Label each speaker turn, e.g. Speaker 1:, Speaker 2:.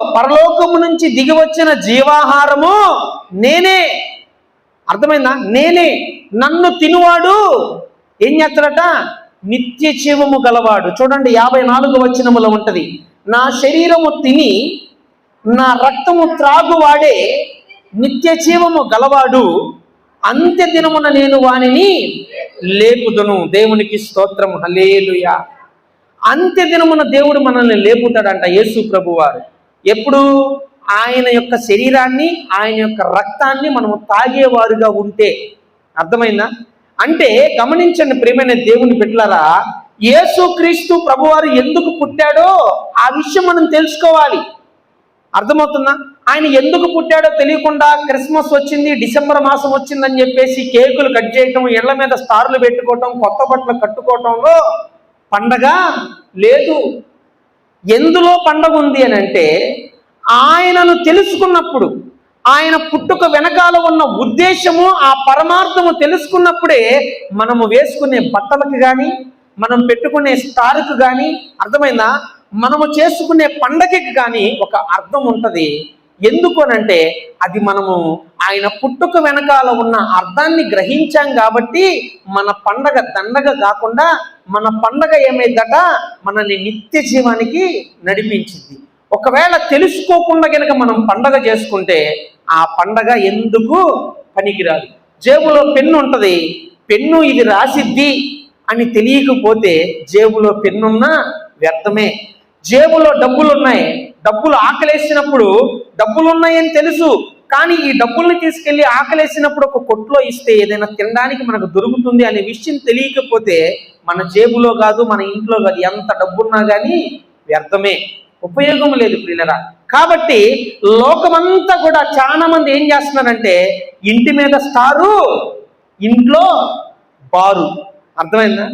Speaker 1: పరలోకము నుంచి దిగి వచ్చిన జీవాహారము నేనే. అర్థమైందా? నేనే. నన్ను తినువాడు ఏం చేస్తాడట? నిత్య జీవము గలవాడు. చూడండి 54వ వచనములో ఉంటది, నా శరీరము తిని నా రక్తము త్రాగువాడే నిత్య జీవము గలవాడు, అంత్య దినమున నేను వానిని లేపుదును. దేవునికి స్తోత్రం, హల్లెలూయా. అంత్య దినమున దేవుడు మనల్ని లేపుతాడంట యేసు ప్రభువారు. ఎప్పుడు? ఆయన యొక్క శరీరాన్ని, ఆయన యొక్క రక్తాన్ని మనము తాగేవారుగా ఉంటే. అర్థమైందా? అంటే గమనించండి ప్రియమైన దేవుని బిడ్డలారా, యేసుక్రీస్తు ప్రభువారు ఎందుకు పుట్టాడో ఆ విషయం మనం తెలుసుకోవాలి. అర్థమవుతుందా? ఆయన ఎందుకు పుట్టాడో తెలియకుండా క్రిస్మస్ వచ్చింది, డిసెంబర్ మాసం వచ్చిందని చెప్పేసి కేకులు కట్ చేయటం, ఇళ్ల మీద స్టార్లు పెట్టుకోవటం, కొత్త బట్టలు కట్టుకోవటంలో పండగ లేదు. ఎందులో పండగ ఉంది అని అంటే, ఆయనను తెలుసుకున్నప్పుడు, ఆయన పుట్టుక వెనకాల ఉన్న ఉద్దేశము, ఆ పరమార్థము తెలుసుకున్నప్పుడే మనము వేసుకునే బట్టలకు కానీ, మనం పెట్టుకునే స్టార్కు కానీ, అర్థమైందా, మనము చేసుకునే పండగకి కానీ ఒక అర్థం ఉంటుంది. ఎందుకు అనంటే అది మనము ఆయన పుట్టుక వెనకాల ఉన్న అర్థాన్ని గ్రహించాం కాబట్టి మన పండగ దండగ కాకుండా మన పండగ ఏమైందట? మనల్ని నిత్య జీవానికి నడిపించింది. ఒకవేళ తెలుసుకోకుండా కనుక మనం పండగ చేసుకుంటే ఆ పండగ ఎందుకు పనికిరాదు. జేబులో పెన్ను ఉంటుంది, పెన్ను ఇది రాసిద్ది అని తెలియకపోతే జేబులో పెన్నున్నా వ్యర్థమే. జేబులో డబ్బులున్నాయి, డబ్బులు ఆకలేసినప్పుడు డబ్బులున్నాయని తెలుసు, కానీ ఈ డబ్బుల్ని తీసుకెళ్లి ఆకలేసినప్పుడు ఒక కొట్లో ఇస్తే ఏదైనా తినడానికి మనకు దొరుకుతుంది అనే విషయం తెలియకపోతే మన జేబులో కాదు, మన ఇంట్లో కాదు, ఎంత డబ్బున్నా కానీ వ్యర్థమే, ఉపయోగం లేదు ప్రియులరా. కాబట్టి లోకమంతా కూడా చాలా మంది ఏం చేస్తున్నారంటే ఇంటి మీద స్టారు, ఇంట్లో బారు. అర్థమైందా?